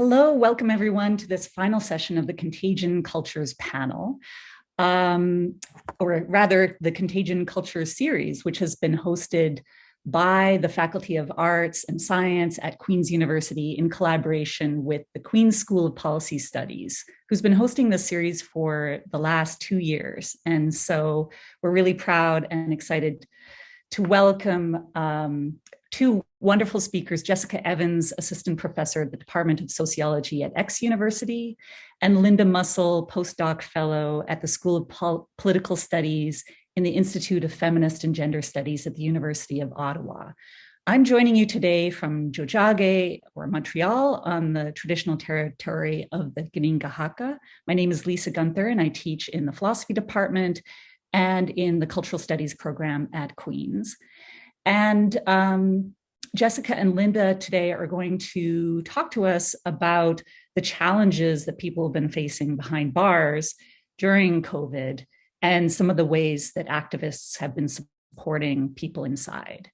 Hello, welcome everyone to this final session of the Contagion Cultures panel, or rather the Contagion Cultures series, which has been hosted by the Faculty of Arts and Science at Queen's University in collaboration with the Queen's School of Policy Studies, who's been hosting this series for the last 2 years. And so we're really proud and excited to welcome two wonderful speakers, Jessica Evans, Assistant Professor at the Department of Sociology at X University, and Linda Mussell, Postdoc Fellow at the School of Political Studies in the Institute of Feminist and Gender Studies at the University of Ottawa. I'm joining you today from Jojage, or Montreal, on the traditional territory of the Kanien'kehá:ka. My name is Lisa Guenther, and I teach in the philosophy department and in the cultural studies program at Queen's. And Jessica and Linda today are going to talk to us about the challenges that people have been facing behind bars during COVID and some of the ways that activists have been supporting people inside.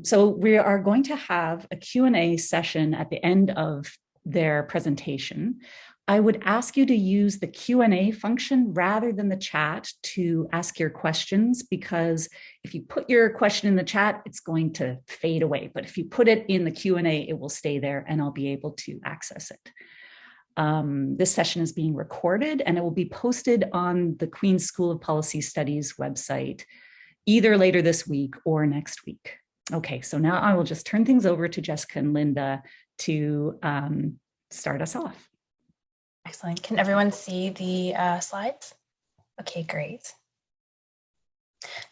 So we are going to have a Q&A session at the end of their presentation. I would ask you to use the Q&A function rather than the chat to ask your questions, because if you put your question in the chat, it's going to fade away. But if you put it in the Q&A, it will stay there and I'll be able to access it. This session is being recorded and it will be posted on the Queen's School of Policy Studies website, either later this week or next week. Okay, so now I will just turn things over to Jessica and Linda to start us off. Excellent. Can everyone see the slides? Okay, great.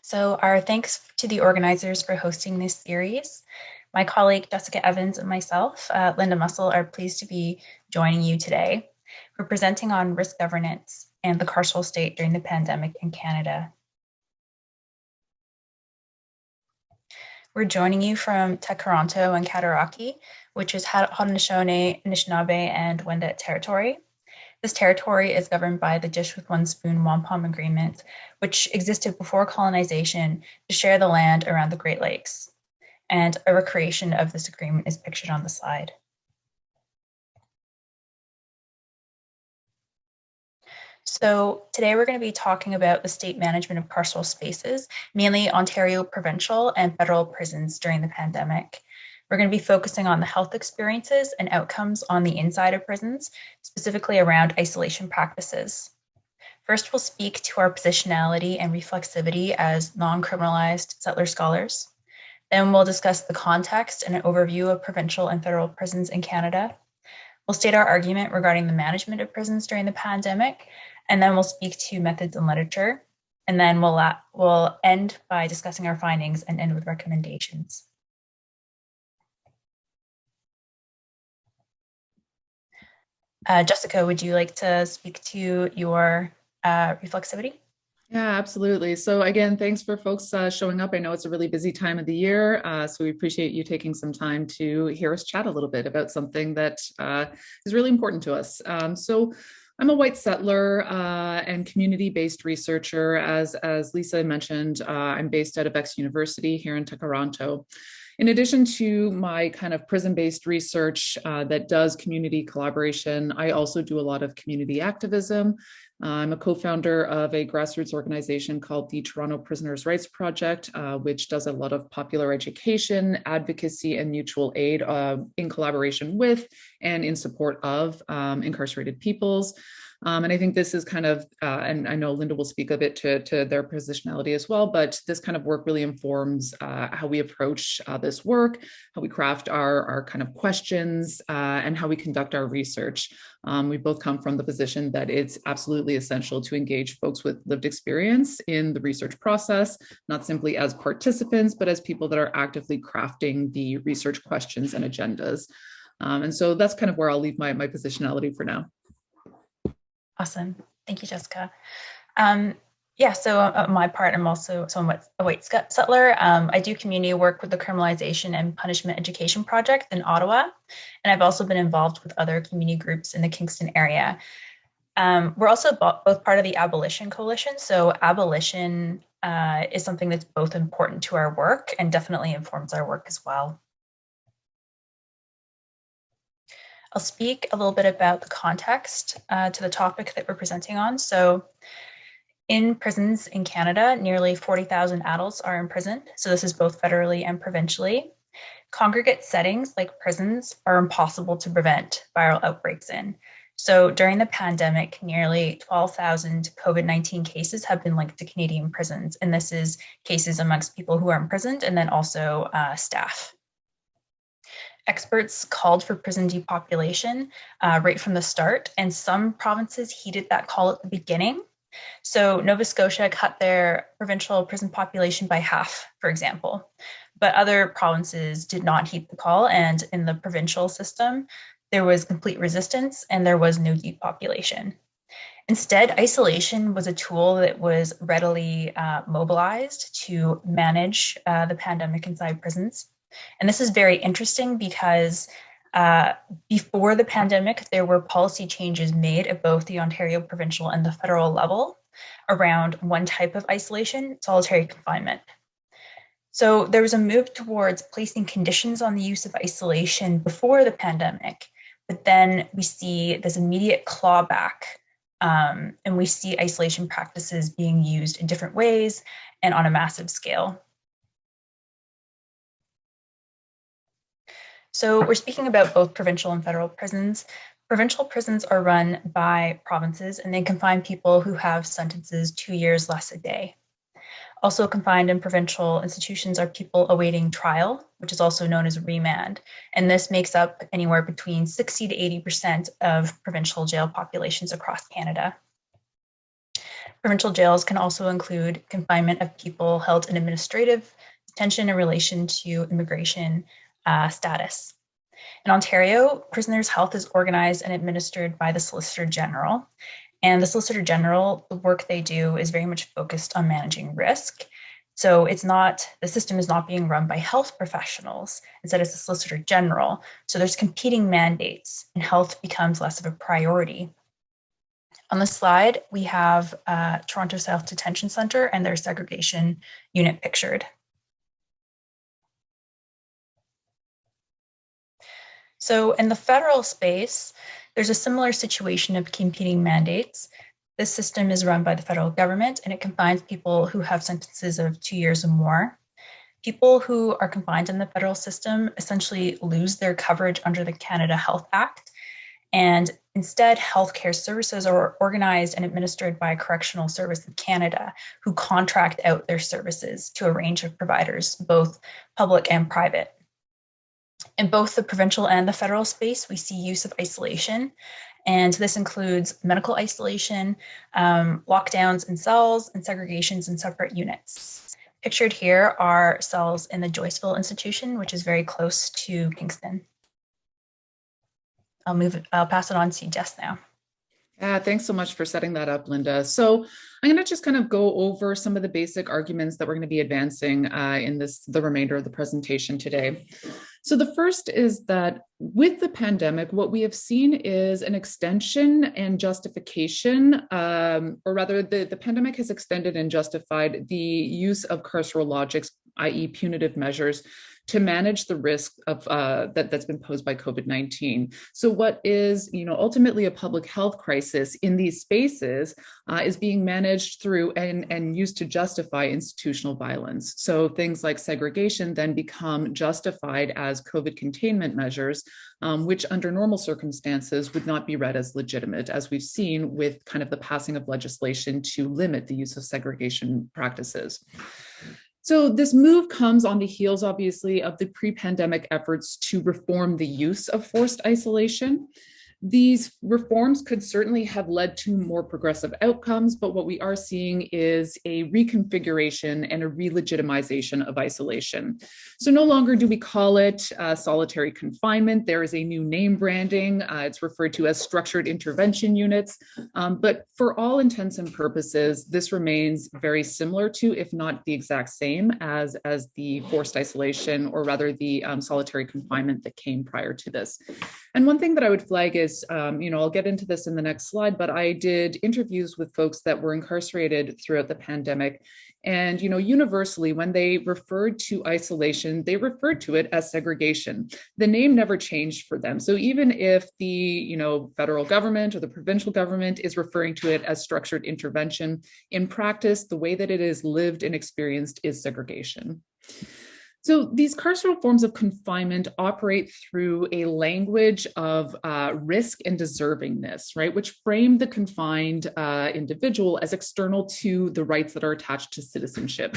So our thanks to the organizers for hosting this series. My colleague Jessica Evans and myself, Linda Mussell, are pleased to be joining you today. We're presenting on risk governance and the carceral state during the pandemic in Canada. We're joining you from Tekaronto and Cataraqui, which is Haudenosaunee, Anishinaabe, and Wendat territory. This territory is governed by the Dish with One Spoon Wampum Agreement, which existed before colonization to share the land around the Great Lakes. And a recreation of this agreement is pictured on the slide. So today we're going to be talking about the state management of carceral spaces, mainly Ontario provincial and federal prisons during the pandemic. We're going to be focusing on the health experiences and outcomes on the inside of prisons, specifically around isolation practices. First, we'll speak to our positionality and reflexivity as non-criminalized settler scholars. Then we'll discuss the context and an overview of provincial and federal prisons in Canada. We'll state our argument regarding the management of prisons during the pandemic, and then we'll speak to methods and literature. And then we'll end by discussing our findings and end with recommendations. Jessica, would you like to speak to your reflexivity? Yeah, absolutely. So again, thanks for folks showing up. I know it's a really busy time of the year, so we appreciate you taking some time to hear us chat a little bit about something that is really important to us. So I'm a white settler and community-based researcher. As Lisa mentioned, I'm based out of X University here in Tekaronto. In addition to my kind of prison-based research that does community collaboration, I also do a lot of community activism. I'm a co-founder of a grassroots organization called the Toronto Prisoners' Rights Project, which does a lot of popular education, advocacy, and mutual aid in collaboration with and in support of incarcerated peoples. And I think this is kind of, and I know Linda will speak a bit to their positionality as well, but this kind of work really informs how we approach this work, how we craft our kind of questions, and how we conduct our research. We both come from the position that it's absolutely essential to engage folks with lived experience in the research process, not simply as participants, but as people that are actively crafting the research questions and agendas. And so that's kind of where I'll leave my positionality for now. Awesome. Thank you, Jessica. Yeah, so on my part, I'm also somewhat a white settler. I do community work with the Criminalization and Punishment Education Project in Ottawa, and I've also been involved with other community groups in the Kingston area. We're also both part of the Abolition Coalition, so abolition is something that's both important to our work and definitely informs our work as well. I'll speak a little bit about the context to the topic that we're presenting on. So in prisons in Canada, nearly 40,000 adults are imprisoned. So this is both federally and provincially. Congregate settings like prisons are impossible to prevent viral outbreaks in. So during the pandemic, nearly 12,000 COVID-19 cases have been linked to Canadian prisons. And this is cases amongst people who are imprisoned and then also staff. Experts called for prison depopulation right from the start, and some provinces heeded that call at the beginning. So Nova Scotia cut their provincial prison population by half, for example, but other provinces did not heed the call. And in the provincial system, there was complete resistance and there was no depopulation. Instead, isolation was a tool that was readily mobilized to manage the pandemic inside prisons. And this is very interesting because before the pandemic, there were policy changes made at both the Ontario provincial and the federal level around one type of isolation, solitary confinement. So there was a move towards placing conditions on the use of isolation before the pandemic, but then we see this immediate clawback, and we see isolation practices being used in different ways and on a massive scale. So we're speaking about both provincial and federal prisons. Provincial prisons are run by provinces and they confine people who have sentences 2 years less a day. Also confined in provincial institutions are people awaiting trial, which is also known as remand. And this makes up anywhere between 60 to 80% of provincial jail populations across Canada. Provincial jails can also include confinement of people held in administrative detention in relation to immigration status. In Ontario, prisoners' health is organized and administered by the Solicitor General. And the Solicitor General, the work they do is very much focused on managing risk. So the system is not being run by health professionals. Instead, it's the Solicitor General. So there's competing mandates and health becomes less of a priority. On the slide, we have Toronto South Detention Centre and their segregation unit pictured. So in the federal space, there's a similar situation of competing mandates. This system is run by the federal government and it confines people who have sentences of 2 years or more. People who are confined in the federal system essentially lose their coverage under the Canada Health Act. And instead, healthcare services are organized and administered by Correctional Service of Canada, who contract out their services to a range of providers, both public and private. In both the provincial and the federal space, we see use of isolation, and this includes medical isolation, lockdowns in cells, and segregations in separate units. Pictured here are cells in the Joyceville institution, which is very close to Kingston. I'll pass it on to Jess now. Thanks so much for setting that up, Linda. So I'm going to just kind of go over some of the basic arguments that we're going to be advancing in the remainder of the presentation today. So the first is that with the pandemic, what we have seen is an extension and justification, or rather the pandemic has extended and justified the use of carceral logics, i.e. punitive measures, to manage the risk of that's been posed by COVID-19. So what is, ultimately a public health crisis in these spaces is being managed through and used to justify institutional violence. So things like segregation then become justified as COVID containment measures, which under normal circumstances would not be read as legitimate, as we've seen with kind of the passing of legislation to limit the use of segregation practices. So this move comes on the heels, obviously, of the pre-pandemic efforts to reform the use of forced isolation. These reforms could certainly have led to more progressive outcomes, but what we are seeing is a reconfiguration and a re-legitimization of isolation. So no longer do we call it solitary confinement. There is a new name branding. It's referred to as structured intervention units. But for all intents and purposes, this remains very similar to, if not the exact same as the forced isolation, or rather the solitary confinement that came prior to this. And one thing that I would flag is, I'll get into this in the next slide, but I did interviews with folks that were incarcerated throughout the pandemic. And, universally, when they referred to isolation, they referred to it as segregation. The name never changed for them. So even if the, federal government or the provincial government is referring to it as structured intervention, in practice, the way that it is lived and experienced is segregation. So these carceral forms of confinement operate through a language of risk and deservingness, right, which frame the confined individual as external to the rights that are attached to citizenship.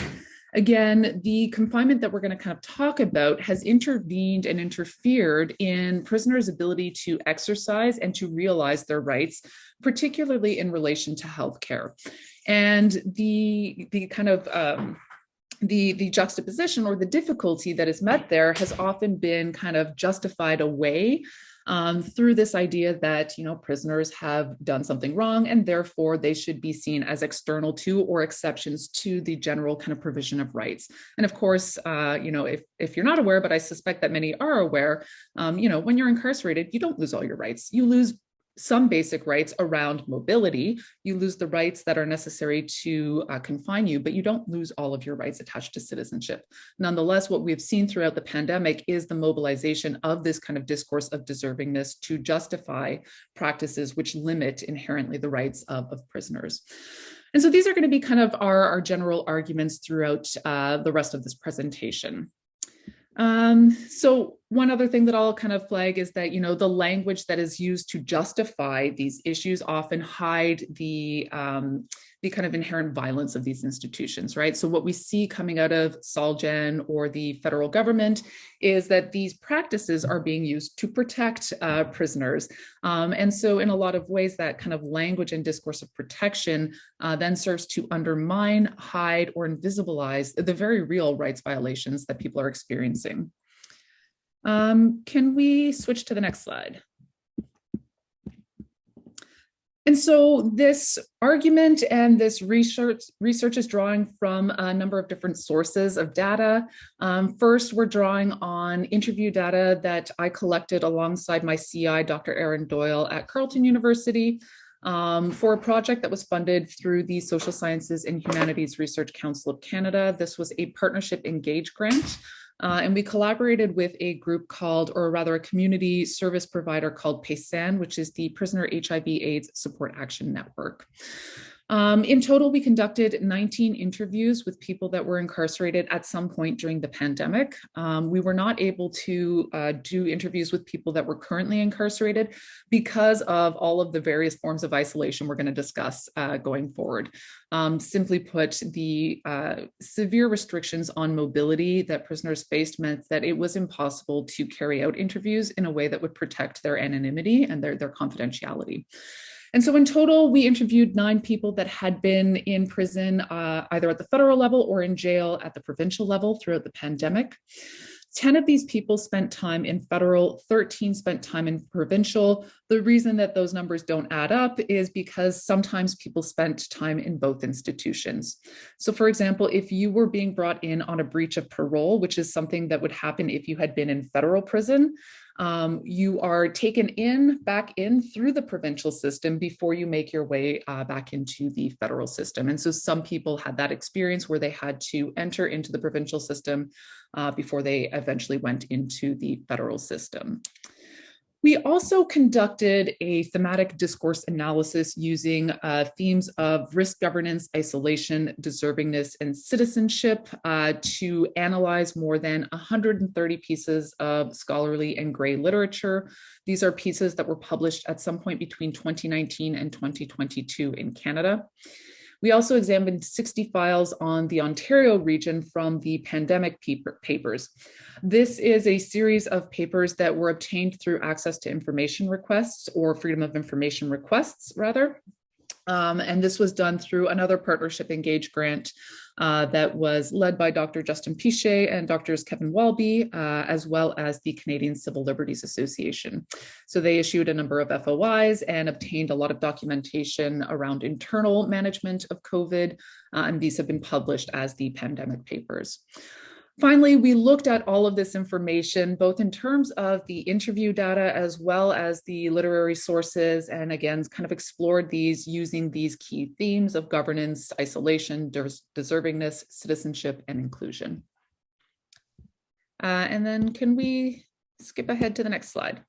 Again, the confinement that we're going to kind of talk about has intervened and interfered in prisoners' ability to exercise and to realize their rights, particularly in relation to healthcare. And the kind of the juxtaposition or the difficulty that is met there has often been kind of justified away through this idea that, prisoners have done something wrong and therefore they should be seen as external to or exceptions to the general kind of provision of rights. And of course, if you're not aware, but I suspect that many are aware, when you're incarcerated, you don't lose all your rights. You lose some basic rights around mobility. You lose the rights that are necessary to confine you, but you don't lose all of your rights attached to citizenship. Nonetheless, what we've seen throughout the pandemic is the mobilization of this kind of discourse of deservingness to justify practices which limit inherently the rights of prisoners. And so these are going to be kind of our general arguments throughout the rest of this presentation. So one other thing that I'll kind of flag is that, the language that is used to justify these issues often hide the kind of inherent violence of these institutions, right? So what we see coming out of Solgen or the federal government is that these practices are being used to protect prisoners. And so in a lot of ways, that kind of language and discourse of protection then serves to undermine, hide, or invisibilize the very real rights violations that people are experiencing. Can we switch to the next slide? And so this argument and this research is drawing from a number of different sources of data. First, we're drawing on interview data that I collected alongside my CI, Dr. Erin Doyle at Carleton University, for a project that was funded through the Social Sciences and Humanities Research Council of Canada. This was a partnership engage grant. And we collaborated with a group called, or rather a community service provider called PASAN, which is the Prisoner HIV/AIDS Support Action Network. In total, we conducted 19 interviews with people that were incarcerated at some point during the pandemic. We were not able to do interviews with people that were currently incarcerated because of all of the various forms of isolation we're going to discuss going forward. Simply put, the severe restrictions on mobility that prisoners faced meant that it was impossible to carry out interviews in a way that would protect their anonymity and their confidentiality. And so in total, we interviewed 9 people that had been in prison, either at the federal level or in jail at the provincial level throughout the pandemic. 10 of these people spent time in federal, 13 spent time in provincial. The reason that those numbers don't add up is because sometimes people spent time in both institutions. So for example, if you were being brought in on a breach of parole, which is something that would happen if you had been in federal prison, you are taken back in through the provincial system before you make your way back into the federal system. And so some people had that experience where they had to enter into the provincial system before they eventually went into the federal system. We also conducted a thematic discourse analysis using themes of risk governance, isolation, deservingness, and citizenship to analyze more than 130 pieces of scholarly and gray literature. These are pieces that were published at some point between 2019 and 2022 in Canada. We also examined 60 files on the Ontario region from the pandemic papers. This is a series of papers that were obtained through access to information requests, or freedom of information requests, rather. And this was done through another partnership engage grant that was led by Dr. Justin Pichet and Drs. Kevin Welby, as well as the Canadian Civil Liberties Association. So they issued a number of FOIs and obtained a lot of documentation around internal management of COVID, and these have been published as the pandemic papers. Finally, we looked at all of this information, both in terms of the interview data as well as the literary sources, and again, kind of explored these using these key themes of governance, isolation, deservingness, citizenship, and inclusion. And then can we skip ahead to the next slide?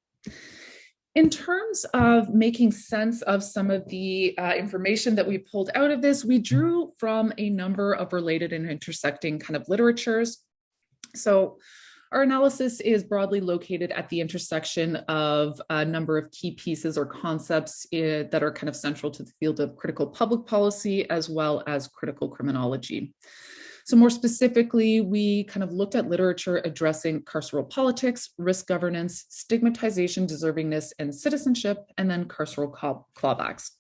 In terms of making sense of some of the information that we pulled out of this, we drew from a number of related and intersecting kind of literatures. So our analysis is broadly located at the intersection of a number of key pieces or concepts that are kind of central to the field of critical public policy, as well as critical criminology. So more specifically, we kind of looked at literature addressing carceral politics, risk governance, stigmatization, deservingness, and citizenship, and then carceral clawbacks.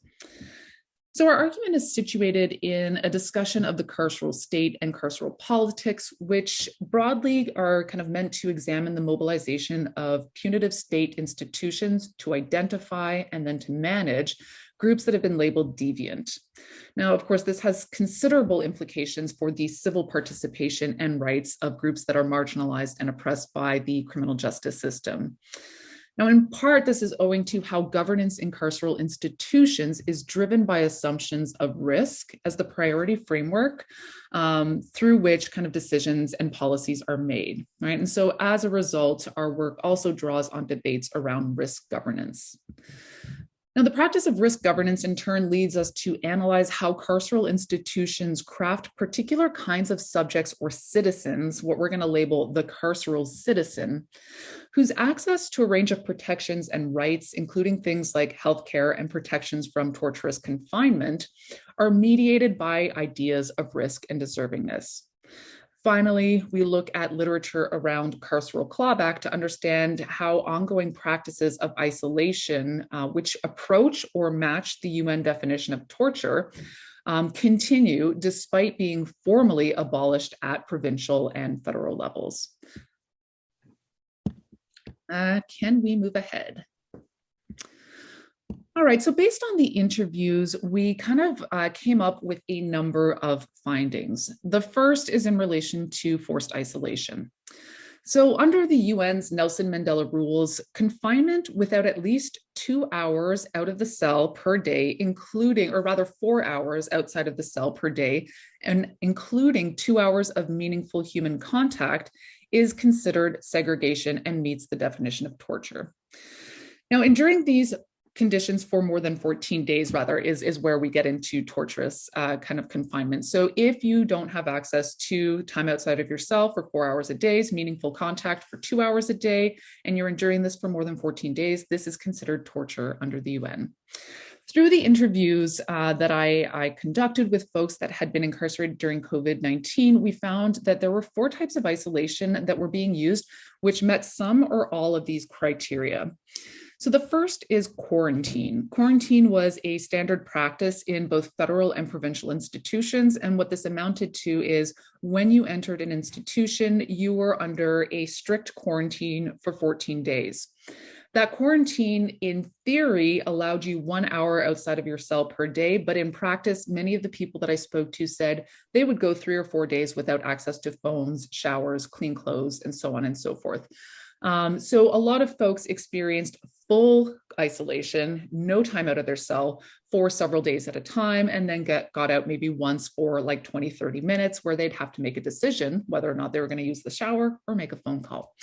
So our argument is situated in a discussion of the carceral state and carceral politics, which broadly are kind of meant to examine the mobilization of punitive state institutions to identify and then to manage groups that have been labeled deviant. Now, of course, this has considerable implications for the civil participation and rights of groups that are marginalized and oppressed by the criminal justice system. Now, in part, this is owing to how governance in carceral institutions is driven by assumptions of risk as the priority framework through which kind of decisions and policies are made, right? And so as a result, our work also draws on debates around risk governance. Now, the practice of risk governance in turn leads us to analyze how carceral institutions craft particular kinds of subjects or citizens, what we're going to label the carceral citizen, whose access to a range of protections and rights, including things like healthcare and protections from torturous confinement, are mediated by ideas of risk and deservingness. Finally, we look at literature around carceral clawback to understand how ongoing practices of isolation, which approach or match the UN definition of torture, continue despite being formally abolished at provincial and federal levels. Can we move ahead? All right, so based on the interviews, we kind of came up with a number of findings. The first is in relation to forced isolation. So under the UN's Nelson Mandela rules, confinement without at least 2 hours out of the cell per day, including, or rather 4 hours outside of the cell per day, and including 2 hours of meaningful human contact, is considered segregation and meets the definition of torture. Now, enduring these conditions for more than 14 days rather is where we get into torturous kind of confinement. So if you don't have access to time outside of your cell for 4 hours a day, meaningful contact for 2 hours a day, and you're enduring this for more than 14 days, this is considered torture under the UN. Through the interviews that I conducted with folks that had been incarcerated during COVID-19, we found that there were 4 types of isolation that were being used, which met some or all of these criteria. So the first is quarantine. Quarantine was a standard practice in both federal and provincial institutions. And what this amounted to is when you entered an institution, you were under a strict quarantine for 14 days. That quarantine, in theory, allowed you 1 hour outside of your cell per day, but in practice, many of the people that I spoke to said they would go 3 or 4 days without access to phones, showers, clean clothes, and so on and so forth. So a lot of folks experienced full isolation, no time out of their cell for several days at a time, and then got out maybe once for like 20, 30 minutes where they'd have to make a decision whether or not they were going to use the shower or make a phone call.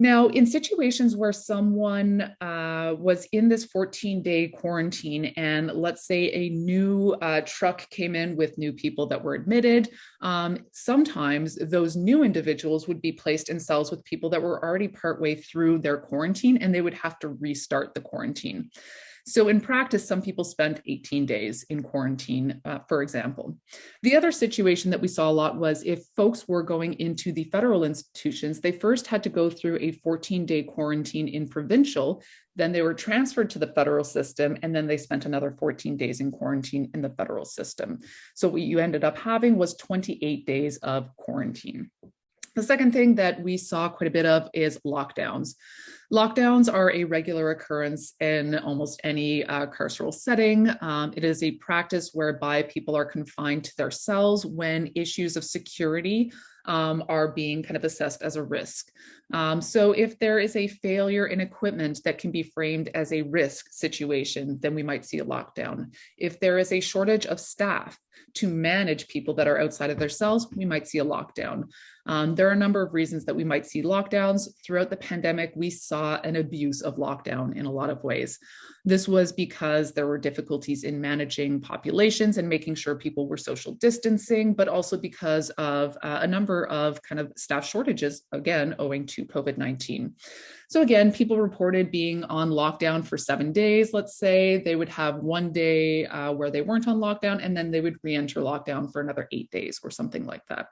Now, in situations where someone was in this 14-day quarantine and let's say a new truck came in with new people that were admitted, sometimes those new individuals would be placed in cells with people that were already partway through their quarantine and they would have to restart the quarantine. So in practice, some people spent 18 days in quarantine, for example. The other situation that we saw a lot was if folks were going into the federal institutions, they first had to go through a 14-day quarantine in provincial, then they were transferred to the federal system, and then they spent another 14 days in quarantine in the federal system. So what you ended up having was 28 days of quarantine. The second thing that we saw quite a bit of is lockdowns. Lockdowns are a regular occurrence in almost any carceral setting. It is a practice whereby people are confined to their cells when issues of security are being kind of assessed as a risk. So if there is a failure in equipment that can be framed as a risk situation, then we might see a lockdown. If there is a shortage of staff to manage people that are outside of their cells, we might see a lockdown. There are a number of reasons that we might see lockdowns. Throughout the pandemic, we saw an abuse of lockdown in a lot of ways. This was because there were difficulties in managing populations and making sure people were social distancing, but also because of a number of kind of staff shortages, again, owing to COVID-19. So again, people reported being on lockdown for 7 days, let's say. They would have one day where they weren't on lockdown, and then they would re-enter lockdown for another 8 days or something like that.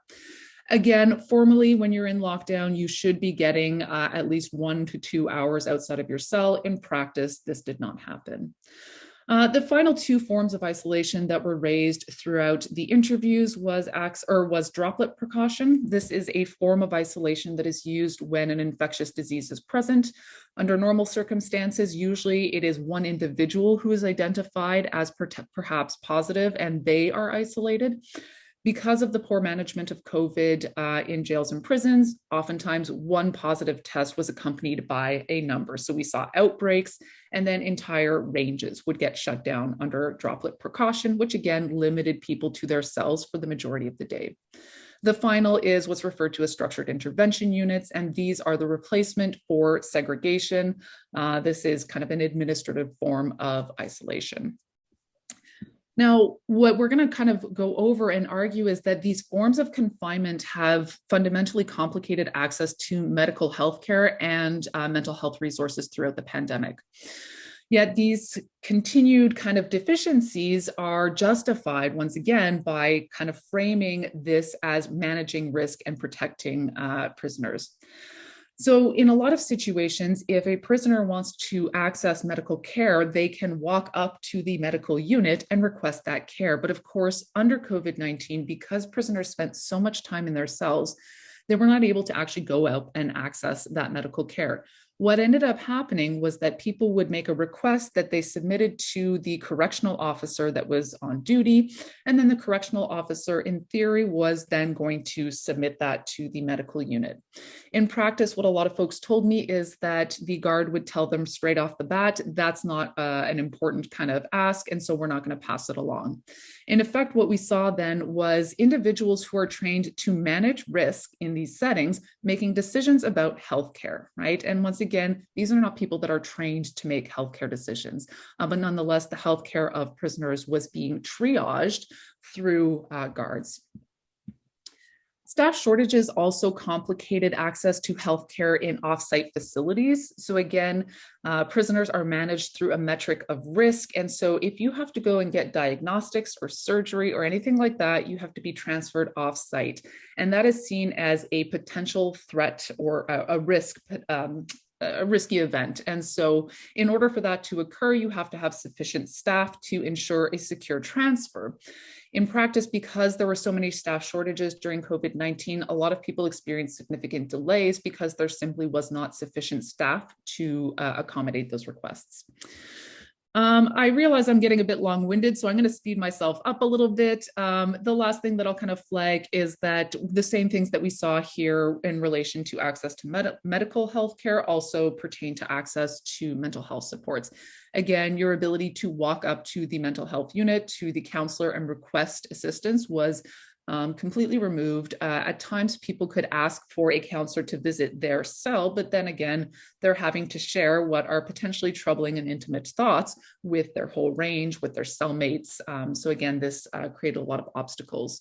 Again, formally, when you're in lockdown, you should be getting at least 1 to 2 hours outside of your cell. In practice, this did not happen. The final two forms of isolation that were raised throughout the interviews was droplet precaution. This is a form of isolation that is used when an infectious disease is present. Under normal circumstances, usually it is one individual who is identified as perhaps positive and they are isolated. Because of the poor management of COVID in jails and prisons, oftentimes one positive test was accompanied by a number. So we saw outbreaks, and then entire ranges would get shut down under droplet precaution, which again limited people to their cells for the majority of the day. The final is what's referred to as structured intervention units, and these are the replacement for segregation. This is kind of an administrative form of isolation. Now, what we're going to kind of go over and argue is that these forms of confinement have fundamentally complicated access to medical health care and mental health resources throughout the pandemic. Yet these continued kind of deficiencies are justified once again by kind of framing this as managing risk and protecting prisoners. So in a lot of situations, if a prisoner wants to access medical care, they can walk up to the medical unit and request that care. But of course, under COVID-19, because prisoners spent so much time in their cells, they were not able to actually go out and access that medical care. What ended up happening was that people would make a request that they submitted to the correctional officer that was on duty, and then the correctional officer, in theory, was then going to submit that to the medical unit. In practice, what a lot of folks told me is that the guard would tell them straight off the bat, that's not an important kind of ask, and so we're not going to pass it along. In effect, what we saw then was individuals who are trained to manage risk in these settings making decisions about healthcare, right? And once again, these are not people that are trained to make healthcare decisions, but nonetheless, the healthcare of prisoners was being triaged through guards. Staff shortages also complicated access to healthcare in off-site facilities. So again, prisoners are managed through a metric of risk. And so if you have to go and get diagnostics or surgery or anything like that, you have to be transferred off-site. And that is seen as a potential threat or a risk, a risky event. And so in order for that to occur, you have to have sufficient staff to ensure a secure transfer. In practice, because there were so many staff shortages during COVID-19, a lot of people experienced significant delays because there simply was not sufficient staff to accommodate those requests. I realize I'm getting a bit long-winded, so I'm going to speed myself up a little bit. The last thing that I'll kind of flag is that the same things that we saw here in relation to access to medical health care also pertain to access to mental health supports. Again, your ability to walk up to the mental health unit, to the counselor and request assistance was completely removed. At times, people could ask for a counselor to visit their cell, but then again, they're having to share what are potentially troubling and intimate thoughts with their whole range, with their cellmates. So again, this created a lot of obstacles.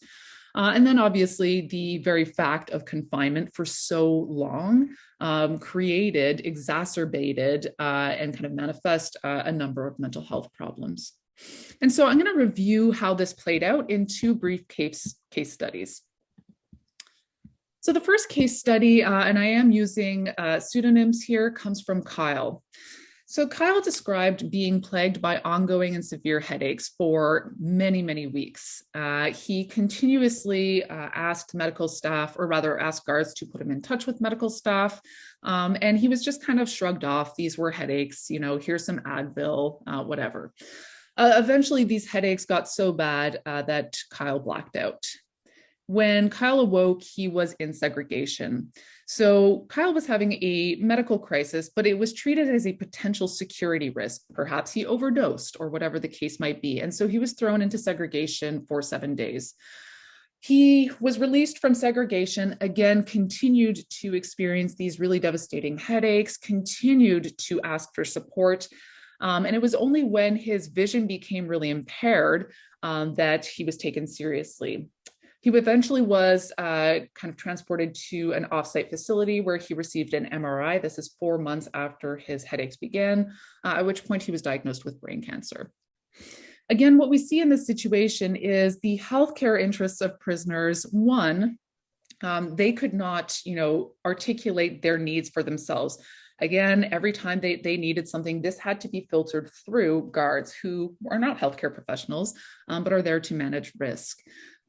And then obviously the very fact of confinement for so long exacerbated, and kind of manifest a number of mental health problems. And so I'm going to review how this played out in two brief case studies. So the first case study, and I am using pseudonyms here, comes from Kyle. So Kyle described being plagued by ongoing and severe headaches for many, many weeks. He continuously asked medical staff, or rather asked guards to put him in touch with medical staff. And he was just kind of shrugged off. These were headaches, you know, here's some Advil, whatever. Eventually, these headaches got so bad that Kyle blacked out. When Kyle awoke, he was in segregation. So Kyle was having a medical crisis, but it was treated as a potential security risk. Perhaps he overdosed or whatever the case might be. And so he was thrown into segregation for 7 days. He was released from segregation, again, continued to experience these really devastating headaches, continued to ask for support. And it was only when his vision became really impaired that he was taken seriously. He eventually was kind of transported to an offsite facility where he received an MRI. This is 4 months after his headaches began, at which point he was diagnosed with brain cancer. Again, what we see in this situation is the healthcare interests of prisoners. One, they could not, articulate their needs for themselves. Again, every time they needed something, this had to be filtered through guards who are not healthcare professionals, but are there to manage risk.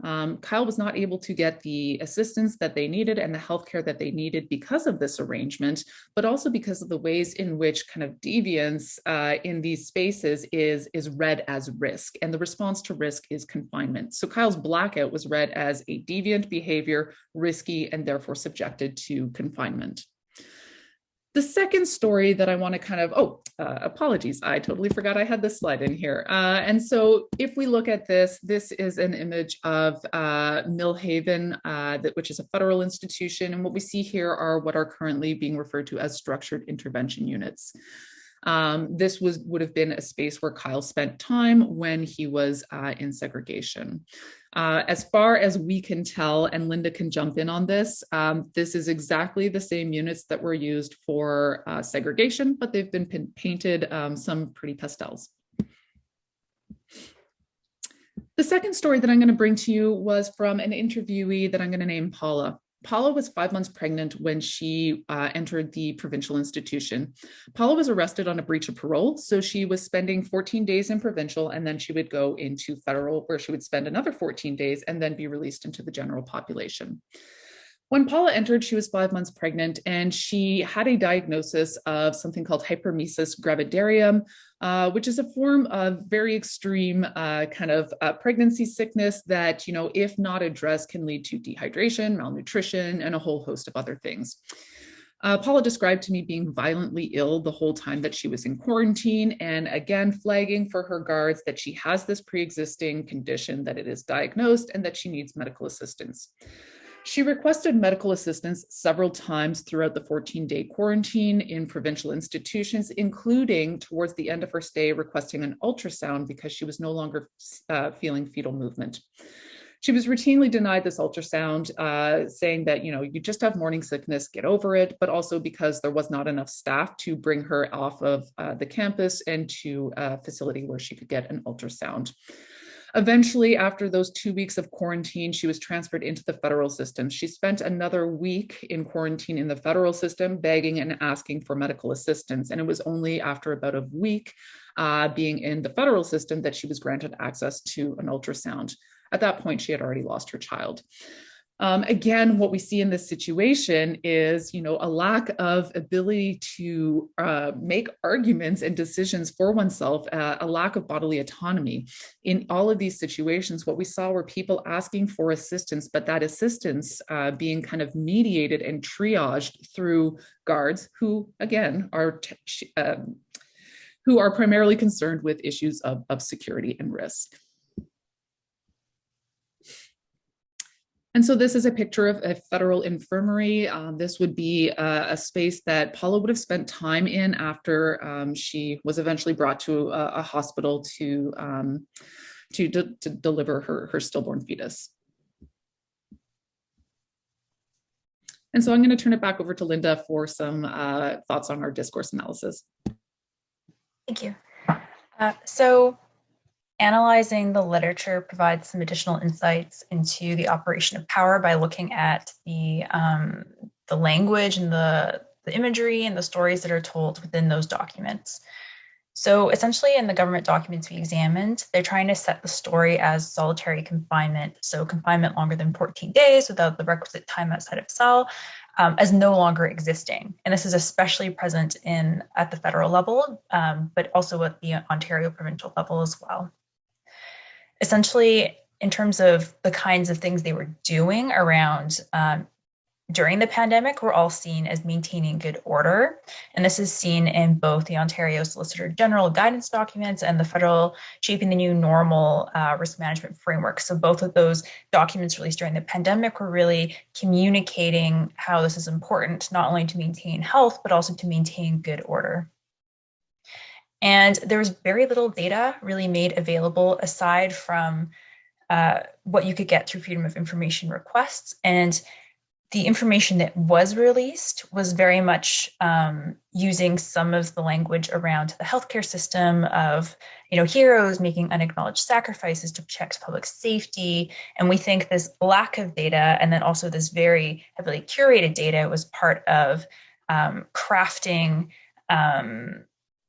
Kyle was not able to get the assistance that they needed and the healthcare that they needed because of this arrangement, but also because of the ways in which kind of deviance in these spaces is read as risk. And the response to risk is confinement. So Kyle's blackout was read as a deviant behavior, risky, and therefore subjected to confinement. The second story that I want to apologies, I totally forgot I had this slide in here. And so if we look at this, this is an image of Millhaven, which is a federal institution. And what we see here are what are currently being referred to as structured intervention units. This would have been a space where Kyle spent time when he was in segregation. As far as we can tell, and Linda can jump in on this, this is exactly the same units that were used for segregation, but they've been painted some pretty pastels. The second story that I'm going to bring to you was from an interviewee that I'm going to name Paula. Paula was 5 months pregnant when she entered the Provincial institution. Paula was arrested on a breach of parole, so she was spending 14 days in Provincial, and then she would go into Federal, where she would spend another 14 days and then be released into the general population. When Paula entered, she was 5 months pregnant, and she had a diagnosis of something called hyperemesis gravidarum, which is a form of very extreme pregnancy sickness that, if not addressed, can lead to dehydration, malnutrition, and a whole host of other things. Paula described to me being violently ill the whole time that she was in quarantine, and again, flagging for her guards that she has this pre-existing condition, that it is diagnosed, and that she needs medical assistance. She requested medical assistance several times throughout the 14-day quarantine in provincial institutions, including towards the end of her stay requesting an ultrasound because she was no longer feeling fetal movement. She was routinely denied this ultrasound, saying that, you just have morning sickness, get over it, but also because there was not enough staff to bring her off of the campus and to a facility where she could get an ultrasound. Eventually, after those 2 weeks of quarantine, she was transferred into the federal system. She spent another week in quarantine in the federal system, begging and asking for medical assistance. And it was only after about a week being in the federal system that she was granted access to an ultrasound. At that point, she had already lost her child. Again, what we see in this situation is, a lack of ability to make arguments and decisions for oneself, a lack of bodily autonomy. In all of these situations, what we saw were people asking for assistance, but that assistance being kind of mediated and triaged through guards who, again, are primarily concerned with issues of security and risk. And so this is a picture of a federal infirmary. This would be a space that Paula would have spent time in after she was eventually brought to a hospital to deliver her stillborn fetus. And so I'm going to turn it back over to Linda for some thoughts on our discourse analysis. Thank you. So analyzing the literature provides some additional insights into the operation of power by looking at the language and the imagery and the stories that are told within those documents. So essentially in the government documents we examined, they're trying to set the story as solitary confinement, so confinement longer than 14 days without the requisite time outside of cell, as no longer existing. And this is especially present at the federal level, but also at the Ontario provincial level as well. Essentially, in terms of the kinds of things they were doing around during the pandemic were all seen as maintaining good order. And this is seen in both the Ontario Solicitor General guidance documents and the federal Shaping the New Normal risk management framework. So both of those documents released during the pandemic were really communicating how this is important, not only to maintain health, but also to maintain good order. And there was very little data really made available aside from what you could get through Freedom of Information requests. And the information that was released was very much using some of the language around the healthcare system of, heroes making unacknowledged sacrifices to protect public safety. And we think this lack of data, and then also this very heavily curated data, was part of crafting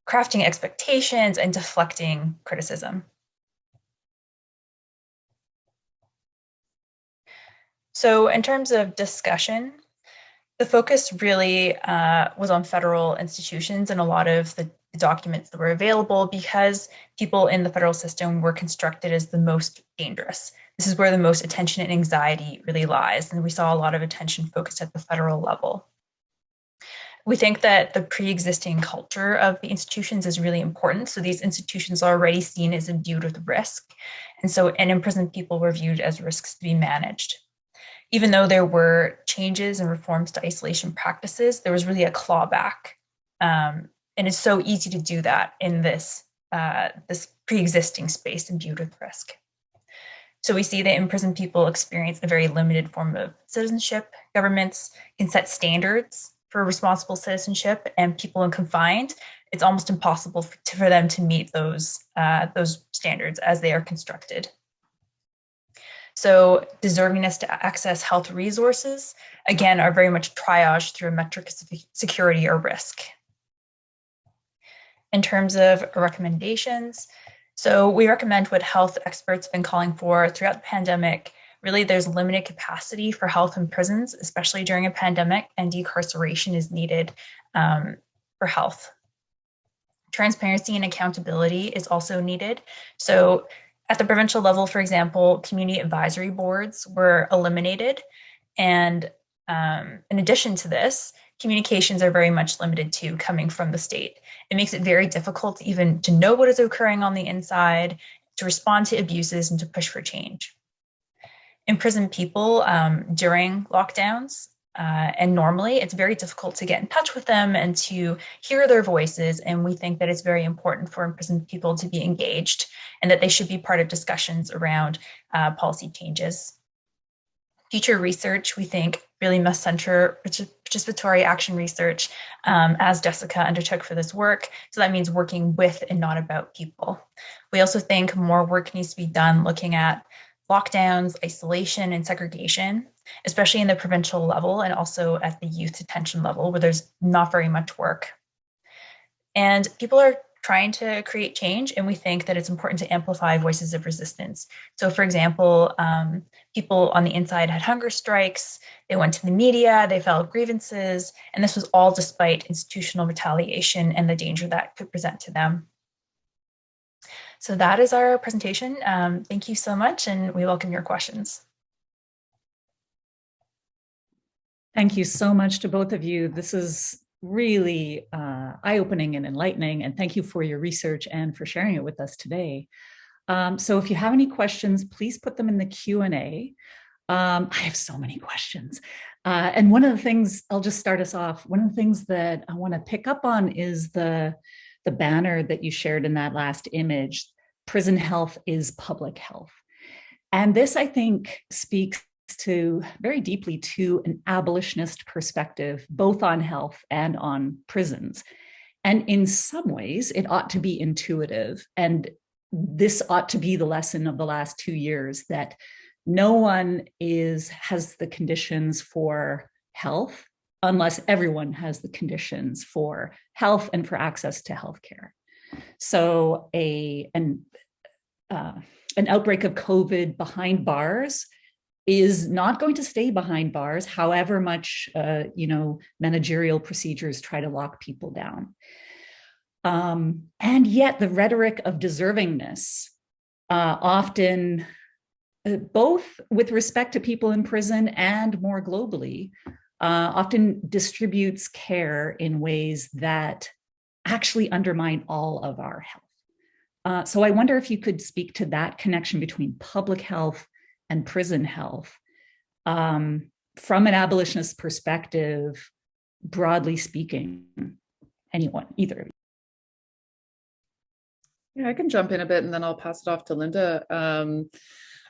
expectations and deflecting criticism. So in terms of discussion, the focus really was on federal institutions and a lot of the documents that were available because people in the federal system were constructed as the most dangerous. This is where the most attention and anxiety really lies, and we saw a lot of attention focused at the federal level. We think that the pre-existing culture of the institutions is really important. So these institutions are already seen as imbued with risk. And imprisoned people were viewed as risks to be managed. Even though there were changes and reforms to isolation practices, there was really a clawback. And it's so easy to do that in this pre-existing space imbued with risk. So we see that imprisoned people experience a very limited form of citizenship. Governments can set standards for responsible citizenship, and people in confined, it's almost impossible for them to meet those standards as they are constructed. So deservingness to access health resources, again, are very much triaged through a metric of security or risk. In terms of recommendations, so we recommend what health experts have been calling for throughout the pandemic. Really, there's limited capacity for health in prisons, especially during a pandemic, and decarceration is needed for health. Transparency and accountability is also needed. So at the provincial level, for example, community advisory boards were eliminated. And in addition to this, communications are very much limited to coming from the state. It makes it very difficult even to know what is occurring on the inside, to respond to abuses, and to push for change. Imprisoned people during lockdowns, and normally it's very difficult to get in touch with them and to hear their voices. And we think that it's very important for imprisoned people to be engaged and that they should be part of discussions around policy changes. Future research, we think, really must center participatory action research, as Jessica undertook for this work. So that means working with and not about people. We also think more work needs to be done looking at lockdowns, isolation, and segregation, especially in the provincial level and also at the youth detention level, where there's not very much work. And people are trying to create change, and we think that it's important to amplify voices of resistance. So for example, people on the inside had hunger strikes, they went to the media, they filed grievances, and this was all despite institutional retaliation and the danger that could present to them. So that is our presentation. Thank you so much, and we welcome your questions. Thank you so much to both of you. This is really eye-opening and enlightening, and thank you for your research and for sharing it with us today. So if you have any questions, please put them in the Q&A. I have so many questions. And one of the things, I'll just start us off, one of the things that I want to pick up on is the banner that you shared in that last image. Prison health is public health. And this, I think, speaks very deeply to an abolitionist perspective, both on health and on prisons. And in some ways, it ought to be intuitive. And this ought to be the lesson of the last 2 years, that no one has the conditions for health unless everyone has the conditions for health and for access to healthcare. So an outbreak of COVID behind bars is not going to stay behind bars, however much managerial procedures try to lock people down. And yet the rhetoric of deservingness often both with respect to people in prison and more globally, often distributes care in ways that actually undermine all of our health. So I wonder if you could speak to that connection between public health and prison health from an abolitionist perspective, broadly speaking. Anyone, either of you. Yeah, I can jump in a bit and then I'll pass it off to Linda.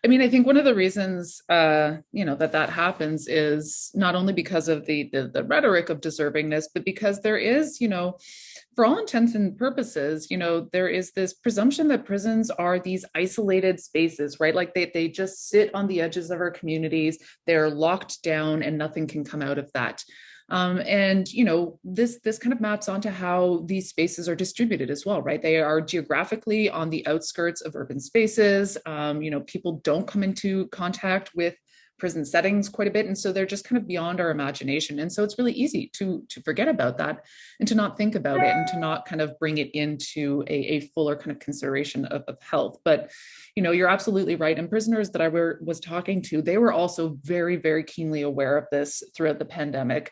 I mean, I think one of the reasons, that happens is not only because of the rhetoric of deservingness, but because there is, for all intents and purposes, there is this presumption that prisons are these isolated spaces, right? Like they just sit on the edges of our communities, they're locked down and nothing can come out of that. This kind of maps onto how these spaces are distributed as well, right? They are geographically on the outskirts of urban spaces. People don't come into contact with prison settings quite a bit. And so they're just kind of beyond our imagination. And so it's really easy to forget about that and to not think about it and to not kind of bring it into a fuller kind of consideration of health. But, you're absolutely right. And prisoners that I was talking to, they were also very, very keenly aware of this throughout the pandemic.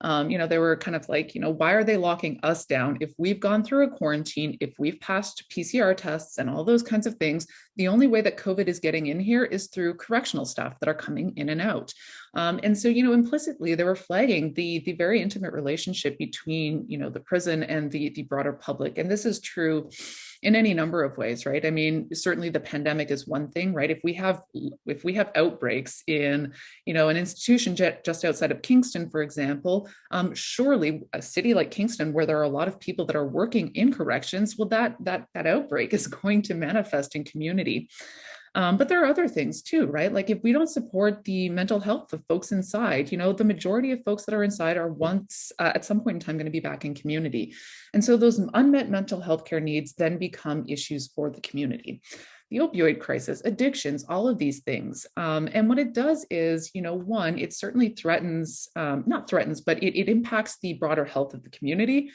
They were kind of like, why are they locking us down? If we've gone through a quarantine, if we've passed PCR tests and all those kinds of things, the only way that COVID is getting in here is through correctional staff that are coming in and out. And so, implicitly, they were flagging the very intimate relationship between, the prison and the broader public. And this is true in any number of ways, right? I mean, certainly the pandemic is one thing, right? If we have outbreaks in, an institution just outside of Kingston, for example, surely a city like Kingston, where there are a lot of people that are working in corrections, well, that outbreak is going to manifest in community. But there are other things too, right? Like if we don't support the mental health of folks inside, the majority of folks that are inside are once at some point in time going to be back in community. And so those unmet mental health care needs then become issues for the community. The opioid crisis, addictions, all of these things. And what it does is, one, it certainly not threatens, but it impacts the broader health of the community.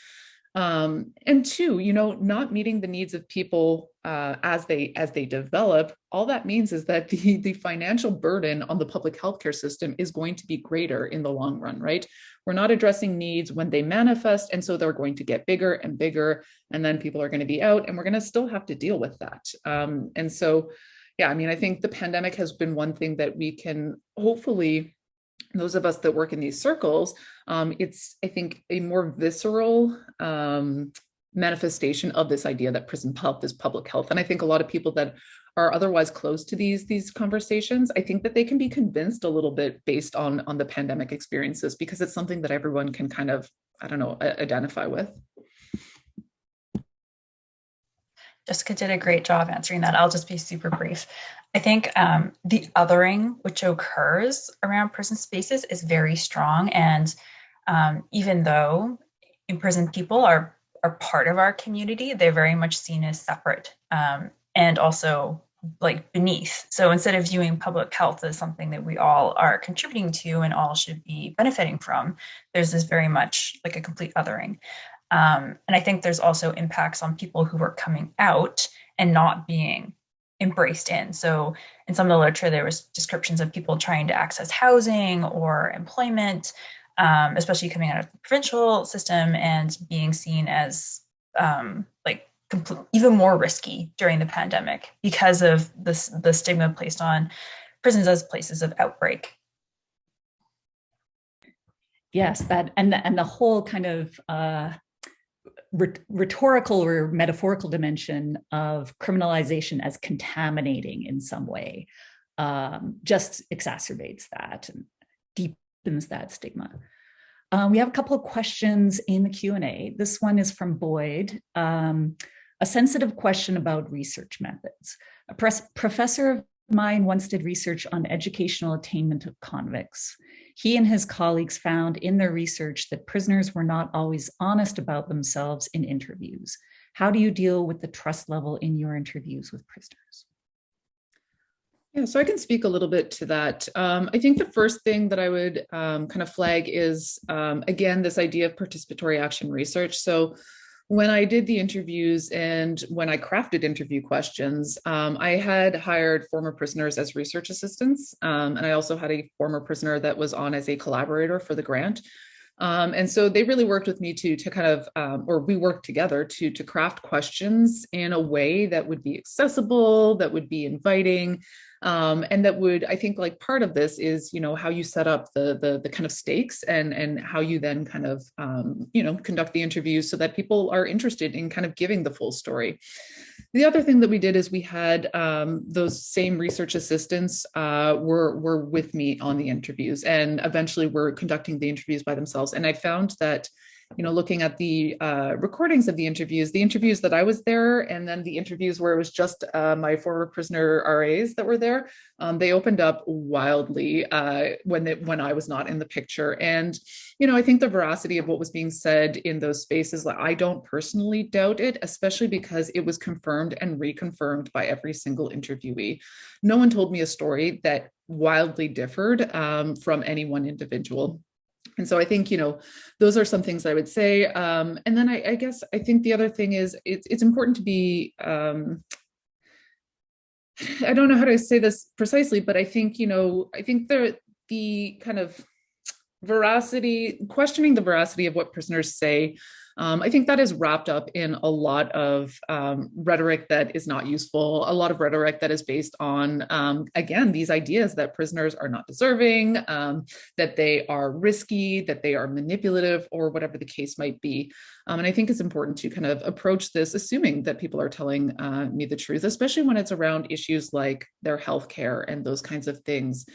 And two, not meeting the needs of people as they develop, all that means is that the financial burden on the public healthcare system is going to be greater in the long run, right? We're not addressing needs when they manifest, and so they're going to get bigger and bigger, and then people are going to be out, and we're going to still have to deal with that. And so, yeah, I mean, I think the pandemic has been one thing that we can hopefully, those of us that work in these circles, it's, I think, a more visceral manifestation of this idea that prison health is public health. And I think a lot of people that are otherwise close to these conversations, I think that they can be convinced a little bit based on the pandemic experiences, because it's something that everyone can kind of, identify with. Jessica did a great job answering that. I'll just be super brief. I think the othering which occurs around prison spaces is very strong. And even though imprisoned people are part of our community, they're very much seen as separate and also like beneath. So instead of viewing public health as something that we all are contributing to and all should be benefiting from, there's this very much like a complete othering. And I think there's also impacts on people who are coming out and not being embraced in. So in some of the literature, there was descriptions of people trying to access housing or employment, especially coming out of the provincial system and being seen as even more risky during the pandemic because of the stigma placed on prisons as places of outbreak. Yes, that and the whole kind of rhetorical or metaphorical dimension of criminalization as contaminating in some way just exacerbates that and deepens that stigma. We have a couple of questions in the Q&A. This one is from Boyd. A sensitive question about research methods. A professor of mine once did research on educational attainment of convicts. He and his colleagues found in their research that prisoners were not always honest about themselves in interviews. How do you deal with the trust level in your interviews with prisoners? Yeah, so I can speak a little bit to that. I think the first thing that I would kind of flag is, again, this idea of participatory action research. So when I did the interviews and when I crafted interview questions, I had hired former prisoners as research assistants. And I also had a former prisoner that was on as a collaborator for the grant. And so they really worked with me to kind of, or we worked together to craft questions in a way that would be accessible, that would be inviting, and that would, I think, like part of this is, how you set up the kind of stakes and how you then kind of, conduct the interviews so that people are interested in kind of giving the full story. The other thing that we did is we had those same research assistants were with me on the interviews, and eventually were conducting the interviews by themselves. And I found that, looking at the recordings of the interviews that I was there, and then the interviews where it was just my former prisoner RAs that were there, they opened up wildly when I was not in the picture. And, I think the veracity of what was being said in those spaces, I don't personally doubt it, especially because it was confirmed and reconfirmed by every single interviewee. No one told me a story that wildly differed from any one individual. And so I think, those are some things I would say. And then I guess I think the other thing is it's important to be, I don't know how to say this precisely, but I think, the kind of questioning the veracity of what prisoners say, I think that is wrapped up in a lot of rhetoric that is not useful, a lot of rhetoric that is based on, again, these ideas that prisoners are not deserving, that they are risky, that they are manipulative, or whatever the case might be. And I think it's important to kind of approach this assuming that people are telling me the truth, especially when it's around issues like their healthcare and those kinds of things.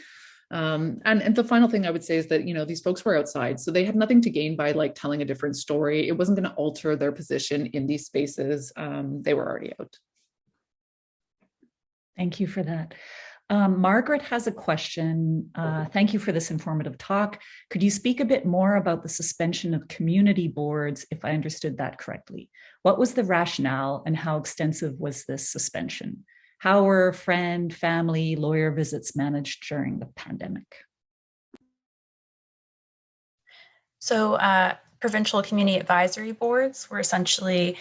And the final thing I would say is that, these folks were outside, so they had nothing to gain by telling a different story. It wasn't going to alter their position in these spaces. They were already out. Thank you for that. Margaret has a question. Thank you for this informative talk. Could you speak a bit more about the suspension of community boards, if I understood that correctly? What was the rationale and how extensive was this suspension? How were friend, family, lawyer visits managed during the pandemic? So provincial community advisory boards were essentially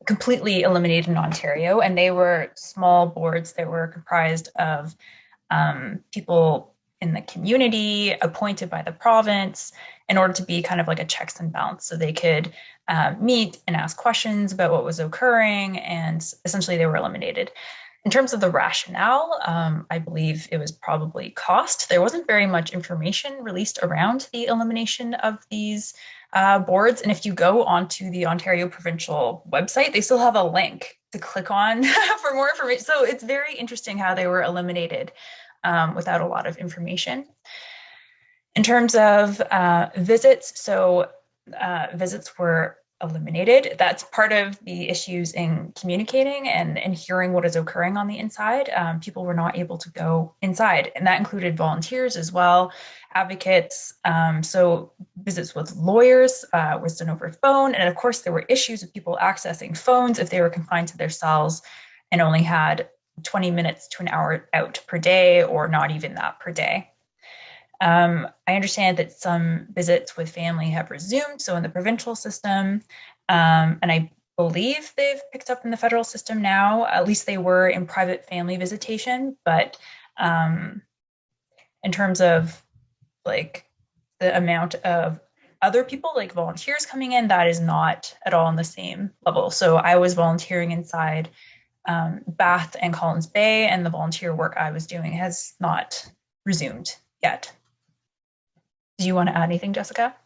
completely eliminated in Ontario, and they were small boards that were comprised of people in the community appointed by the province in order to be kind of like a checks and balance. So they could meet and ask questions about what was occurring, and essentially they were eliminated. In terms of the rationale, I believe it was probably cost. There wasn't very much information released around the elimination of these boards. And if you go onto the Ontario Provincial website, they still have a link to click on for more information. So it's very interesting how they were eliminated without a lot of information. In terms of visits, so visits were eliminated. That's part of the issues in communicating and hearing what is occurring on the inside. People were not able to go inside, and that included volunteers as well, advocates. So visits with lawyers was done over phone. And of course, there were issues of people accessing phones if they were confined to their cells and only had 20 minutes to an hour out per day, or not even that per day. I understand that some visits with family have resumed, so in the provincial system, and I believe they've picked up in the federal system now. At least they were in private family visitation, but in terms of the amount of other people, like volunteers coming in, that is not at all on the same level. So I was volunteering inside Bath and Collins Bay, and the volunteer work I was doing has not resumed yet. Do you want to add anything, Jessica?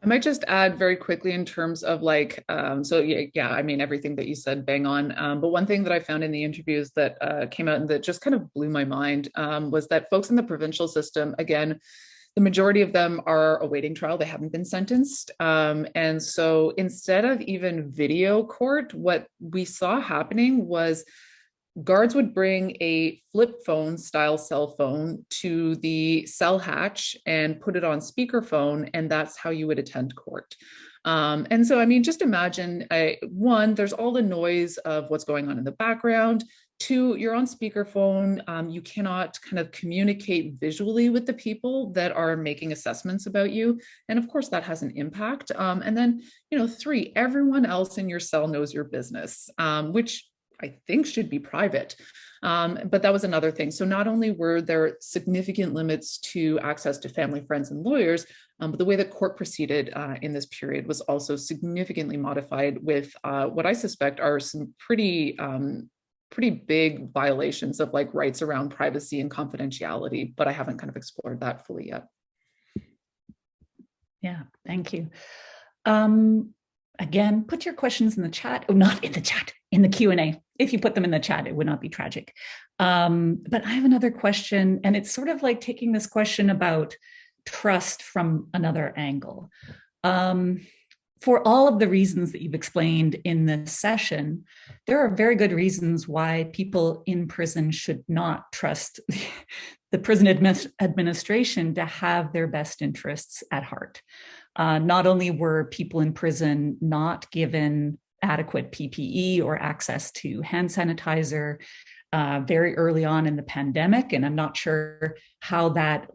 I might just add very quickly in terms of I mean, everything that you said, bang on. But one thing that I found in the interviews that came out and that just kind of blew my mind was that folks in the provincial system, again, the majority of them are awaiting trial. They haven't been sentenced. And so instead of even video court, what we saw happening was guards would bring a flip phone style cell phone to the cell hatch and put it on speakerphone, and that's how you would attend court. And so, I mean, just imagine, there's all the noise of what's going on in the background. Two, you're on speakerphone. You cannot kind of communicate visually with the people that are making assessments about you. And of course, that has an impact. And then, three, everyone else in your cell knows your business, which I think should be private. But that was another thing. So not only were there significant limits to access to family, friends, and lawyers, but the way that court proceeded in this period was also significantly modified with what I suspect are some pretty big violations of like rights around privacy and confidentiality, but I haven't kind of explored that fully yet. Yeah, thank you. Again, put your questions in the chat. Oh, not in the chat, in the Q&A. If you put them in the chat, it would not be tragic. But I have another question, and it's sort of like taking this question about trust from another angle. For all of the reasons that you've explained in this session, there are very good reasons why people in prison should not trust the prison administration to have their best interests at heart. Not only were people in prison not given adequate PPE or access to hand sanitizer very early on in the pandemic, and I'm not sure how that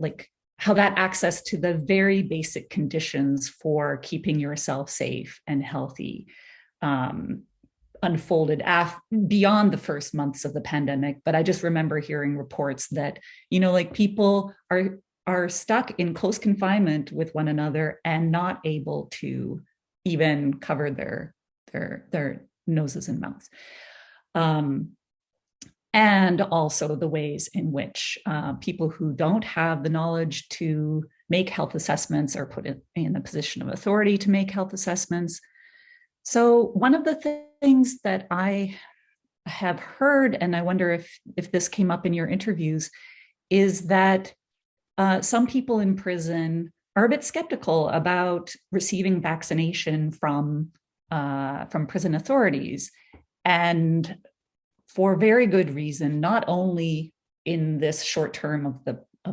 access to the very basic conditions for keeping yourself safe and healthy unfolded beyond the first months of the pandemic. But I just remember hearing reports that, people are stuck in close confinement with one another and not able to even cover their noses and mouths. And also the ways in which people who don't have the knowledge to make health assessments are put in a position of authority to make health assessments. So one of the things that I have heard, and I wonder if this came up in your interviews, is that some people in prison are a bit skeptical about receiving vaccination from prison authorities, and for very good reason, not only in this short term of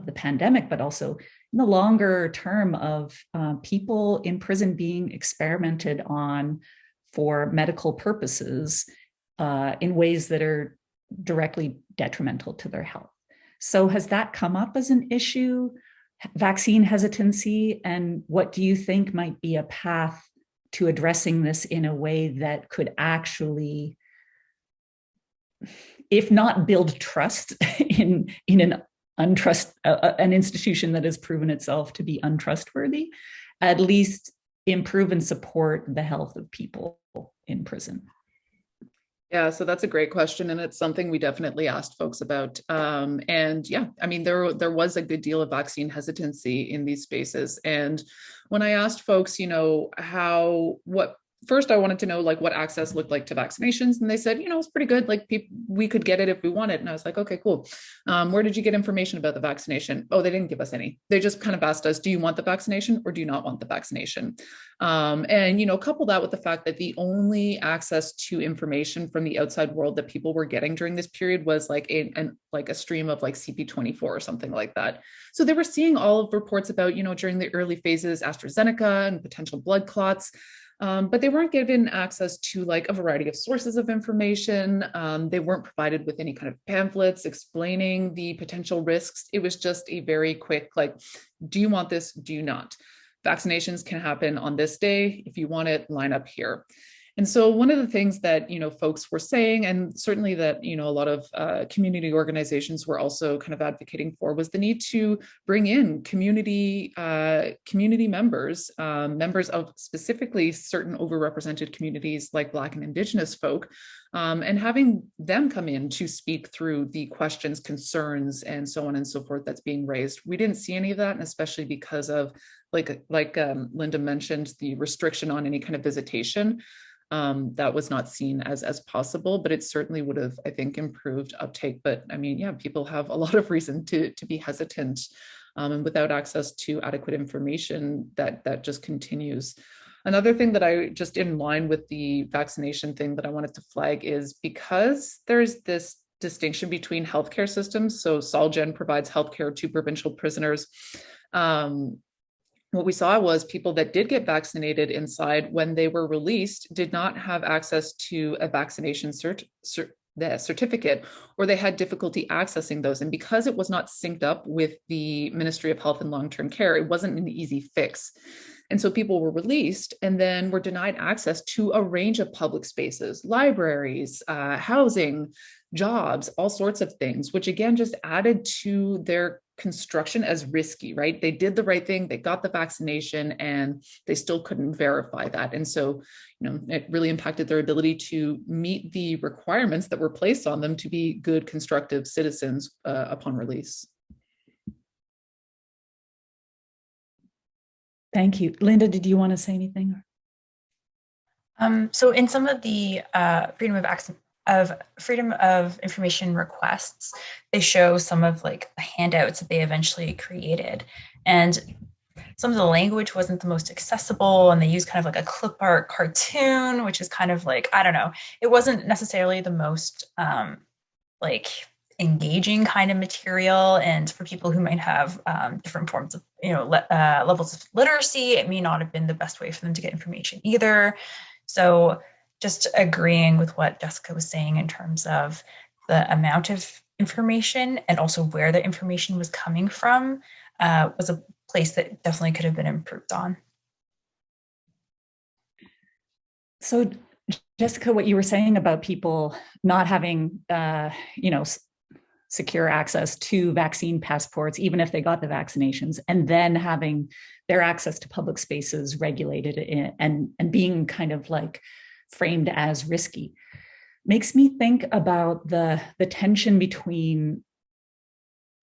the pandemic, but also in the longer term of people in prison being experimented on for medical purposes in ways that are directly detrimental to their health. So has that come up as an issue, vaccine hesitancy, and what do you think might be a path to addressing this in a way that could actually, if not build trust in an institution that has proven itself to be untrustworthy, at least improve and support the health of people in prison? Yeah, so that's a great question, and it's something we definitely asked folks about. And yeah, I mean, there was a good deal of vaccine hesitancy in these spaces. And when I asked folks, first I wanted to know like what access looked like to vaccinations, and they said, it's pretty good. Like we could get it if we wanted. And I was like, okay, cool. Where did you get information about the vaccination? Oh, they didn't give us any. They just kind of asked us, do you want the vaccination or do you not want the vaccination? And couple that with the fact that the only access to information from the outside world that people were getting during this period was like a stream of like CP24 or something like that. So they were seeing all of reports about, during the early phases, AstraZeneca and potential blood clots. But they weren't given access to like a variety of sources of information. They weren't provided with any kind of pamphlets explaining the potential risks. It was just a very quick, like, do you want this? Do you not? Vaccinations can happen on this day. If you want it, line up here. And so one of the things that, folks were saying, and certainly that, a lot of community organizations were also kind of advocating for, was the need to bring in community members, members of specifically certain overrepresented communities like Black and Indigenous folk, and having them come in to speak through the questions, concerns, and so on and so forth that's being raised. We didn't see any of that, and especially because of, like Linda mentioned, the restriction on any kind of visitation. That was not seen as possible, but it certainly would have, I think, improved uptake. But I mean, yeah, people have a lot of reason to be hesitant, and without access to adequate information, that just continues. Another thing that I just, in line with the vaccination thing that I wanted to flag, is because there's this distinction between healthcare systems. So SolGen provides healthcare to provincial prisoners. What we saw was people that did get vaccinated inside, when they were released, did not have access to a vaccination the certificate, or they had difficulty accessing those. And because it was not synced up with the Ministry of Health and Long-Term Care, it wasn't an easy fix. And so people were released and then were denied access to a range of public spaces, libraries, housing, jobs, all sorts of things, which again just added to their construction as risky, right? They did the right thing, they got the vaccination, and they still couldn't verify that. And so, it really impacted their ability to meet the requirements that were placed on them to be good, constructive citizens upon release. Thank you. Linda, did you want to say anything? So in some of the freedom of information requests, they show some of like the handouts that they eventually created. And some of the language wasn't the most accessible, and they used kind of like a clip art cartoon, which is kind of like, I don't know, it wasn't necessarily the most like engaging kind of material. And for people who might have different forms of, levels of literacy, it may not have been the best way for them to get information either. So just agreeing with what Jessica was saying in terms of the amount of information and also where the information was coming from was a place that definitely could have been improved on. So Jessica, what you were saying about people not having, secure access to vaccine passports, even if they got the vaccinations, and then having their access to public spaces regulated and being kind of like framed as risky, makes me think about the tension between,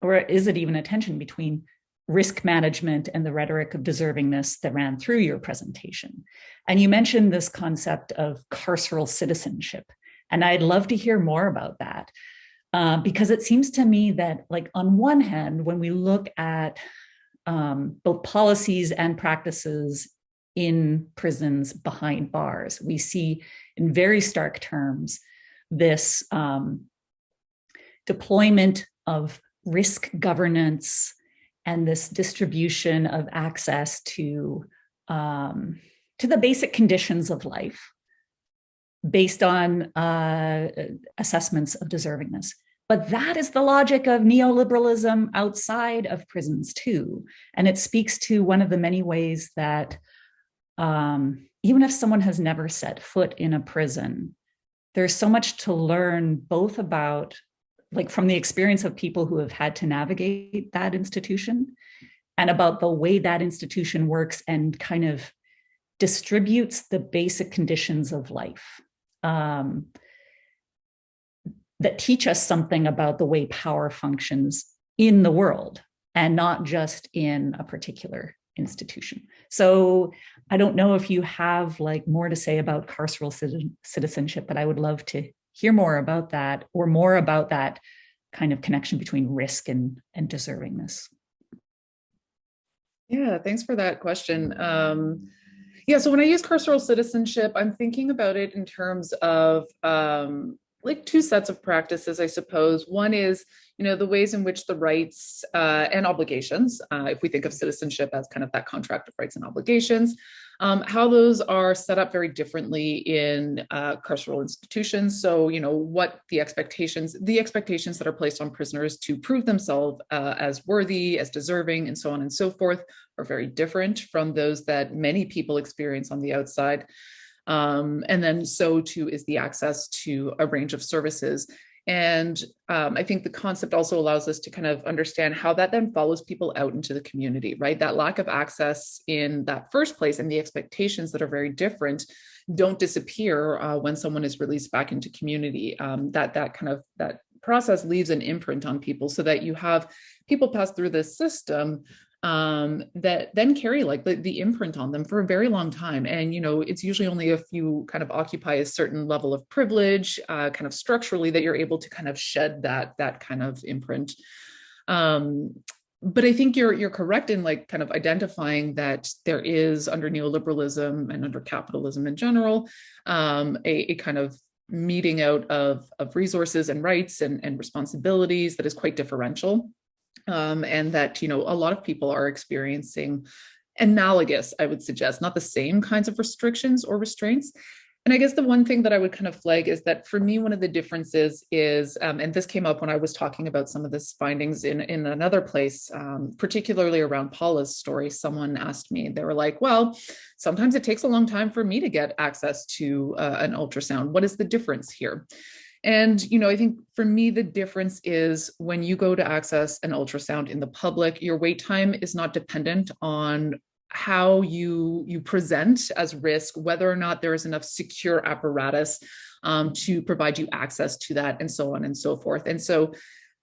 or is it even a tension between, risk management and the rhetoric of deservingness that ran through your presentation. And you mentioned this concept of carceral citizenship, and I'd love to hear more about that. Because it seems to me that, like, on one hand, when we look at both policies and practices in prisons behind bars, we see in very stark terms this deployment of risk governance and this distribution of access to the basic conditions of life based on assessments of deservingness. But that is the logic of neoliberalism outside of prisons too. And it speaks to one of the many ways that even if someone has never set foot in a prison, there's so much to learn both about, like, from the experience of people who have had to navigate that institution and about the way that institution works and kind of distributes the basic conditions of life. That teach us something about the way power functions in the world and not just in a particular institution. So I don't know if you have like more to say about carceral citizenship, but I would love to hear more about that, or more about that kind of connection between risk and deservingness. Yeah, thanks for that question. So when I use carceral citizenship, I'm thinking about it in terms of like two sets of practices, I suppose. One is, the ways in which the rights and obligations, if we think of citizenship as kind of that contract of rights and obligations, how those are set up very differently in carceral institutions. So, what the expectations that are placed on prisoners to prove themselves as worthy, as deserving, and so on and so forth, are very different from those that many people experience on the outside. And then so too is the access to a range of services. And I think the concept also allows us to kind of understand how that then follows people out into the community, right? That lack of access in that first place and the expectations that are very different don't disappear when someone is released back into community. That process leaves an imprint on people, so that you have people pass through this system that then carry like the imprint on them for a very long time. And, it's usually only if you kind of occupy a certain level of privilege, kind of structurally, that you're able to kind of shed that kind of imprint. But I think you're correct in like kind of identifying that there is, under neoliberalism and under capitalism in general, a kind of meeting out of resources and rights and responsibilities that is quite differential. And that, a lot of people are experiencing analogous, I would suggest, not the same kinds of restrictions or restraints. And I guess the one thing that I would kind of flag is that for me, one of the differences is, and this came up when I was talking about some of this findings in another place, particularly around Paula's story. Someone asked me, they were like, well, sometimes it takes a long time for me to get access to an ultrasound. What is the difference here? And, I think for me, the difference is when you go to access an ultrasound in the public, your wait time is not dependent on how you present as risk, whether or not there is enough secure apparatus to provide you access to that, and so on and so forth. And so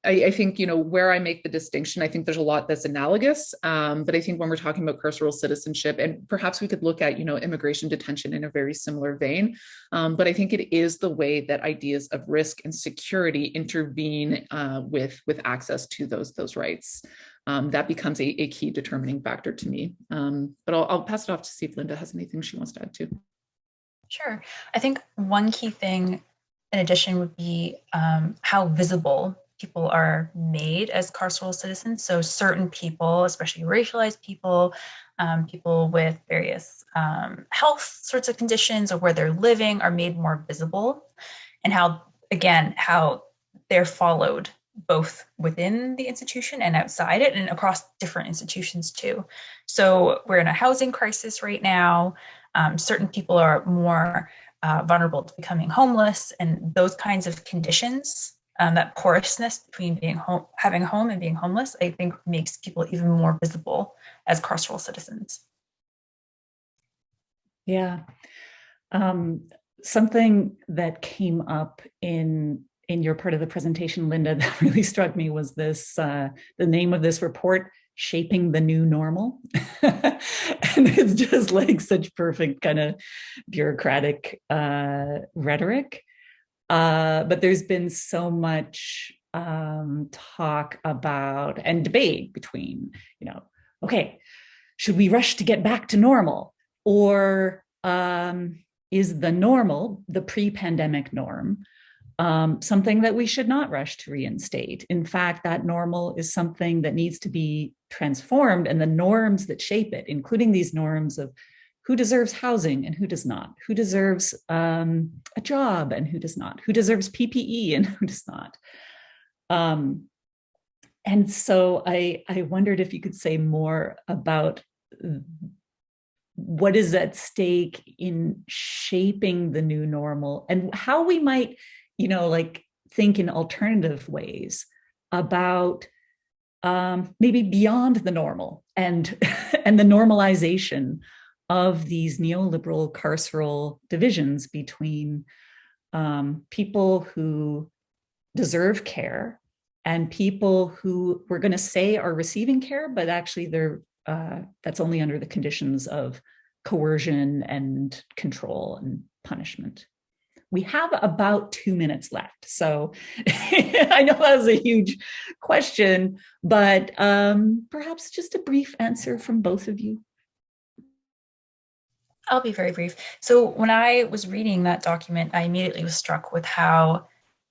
I think, where I make the distinction, I think there's a lot that's analogous, but I think when we're talking about carceral citizenship, and perhaps we could look at, immigration detention in a very similar vein, but I think it is the way that ideas of risk and security intervene with access to those rights. That becomes a key determining factor to me. But I'll pass it off to see if Linda has anything she wants to add too. Sure. I think one key thing in addition would be how visible people are made as carceral citizens. So certain people, especially racialized people, people with various health sorts of conditions or where they're living are made more visible, and how they're followed both within the institution and outside it and across different institutions too. So we're in a housing crisis right now. Certain people are more vulnerable to becoming homeless, and those kinds of conditions, that porousness between having a home and being homeless, I think makes people even more visible as carceral citizens. Yeah. Something that came up in your part of the presentation, Linda, that really struck me was this, the name of this report, Shaping the New Normal. And it's just like such perfect kind of bureaucratic rhetoric. But there's been so much talk about and debate between, okay, should we rush to get back to normal? Or is the normal, the pre-pandemic norm, something that we should not rush to reinstate? In fact, that normal is something that needs to be transformed, and the norms that shape it, including these norms of who deserves housing and who does not, who deserves a job and who does not, who deserves PPE and who does not. And so I wondered if you could say more about what is at stake in shaping the new normal, and how we might, think in alternative ways about maybe beyond the normal and and the normalization of these neoliberal carceral divisions between people who deserve care and people who we're going to say are receiving care, but actually they're that's only under the conditions of coercion and control and punishment. We have about 2 minutes left. So I know that was a huge question, but perhaps just a brief answer from both of you. I'll be very brief. So when I was reading that document, I immediately was struck with how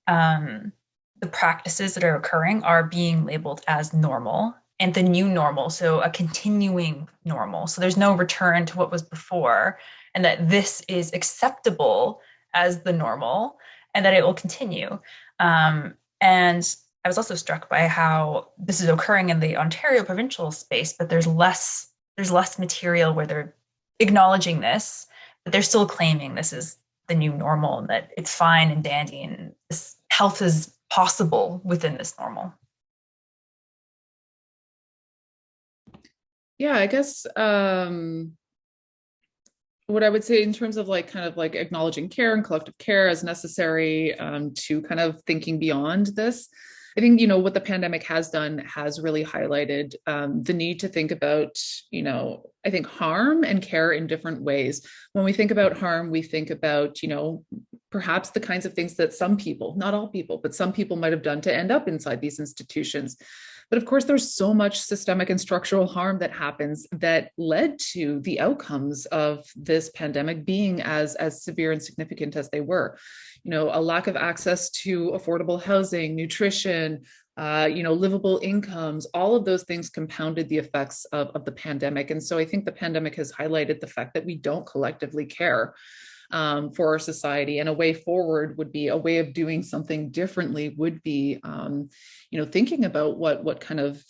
the practices that are occurring are being labeled as normal and the new normal, so a continuing normal. So there's no return to what was before, and that this is acceptable as the normal and that it will continue. And I was also struck by how this is occurring in the Ontario provincial space, but there's less material where they're acknowledging this, but they're still claiming this is the new normal and that it's fine and dandy and this health is possible within this normal. Yeah, I guess what I would say in terms of acknowledging care and collective care as necessary to kind of thinking beyond this, I think, what the pandemic has done has really highlighted the need to think about, I think harm and care in different ways. When we think about harm, we think about, perhaps the kinds of things that some people, not all people, but some people might have done to end up inside these institutions. But of course, there's so much systemic and structural harm that happens that led to the outcomes of this pandemic being as severe and significant as they were. A lack of access to affordable housing, nutrition, livable incomes, all of those things compounded the effects of the pandemic. And so I think the pandemic has highlighted the fact that we don't collectively care. for our society. And a way forward would be a way of doing something differently would be, thinking about what kind of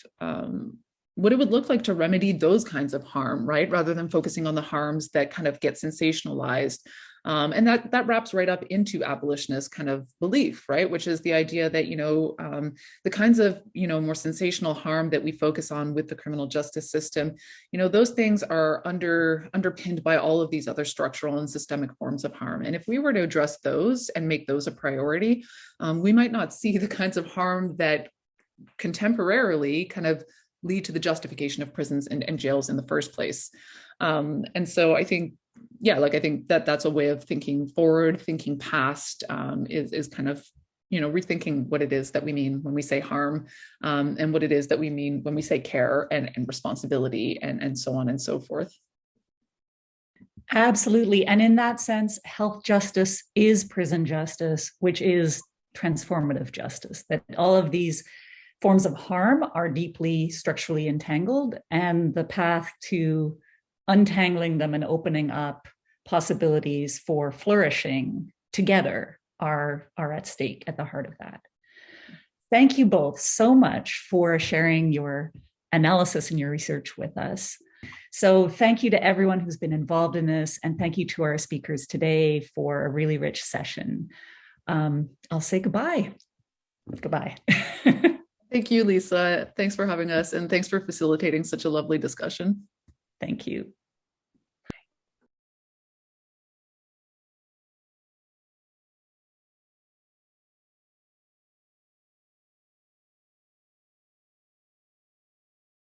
what it would look like to remedy those kinds of harm, right? Rather than focusing on the harms that kind of get sensationalized. And that wraps right up into abolitionist kind of belief, right? Which is the idea that, the kinds of, more sensational harm that we focus on with the criminal justice system, those things are underpinned by all of these other structural and systemic forms of harm. And if we were to address those and make those a priority, we might not see the kinds of harm that contemporarily kind of lead to the justification of prisons and jails in the first place. And so I think, I think that's a way of thinking forward, thinking past, is kind of, rethinking what it is that we mean when we say harm, and what it is that we mean when we say care and responsibility and so on and so forth. Absolutely. And in that sense, health justice is prison justice, which is transformative justice, that all of these forms of harm are deeply structurally entangled, and the path to untangling them and opening up possibilities for flourishing together are at stake at the heart of that. Thank you both so much for sharing your analysis and your research with us. So thank you to everyone who's been involved in this, and thank you to our speakers today for a really rich session. I'll say goodbye. Goodbye. Thank you, Lisa. Thanks for having us, and thanks for facilitating such a lovely discussion. Thank you.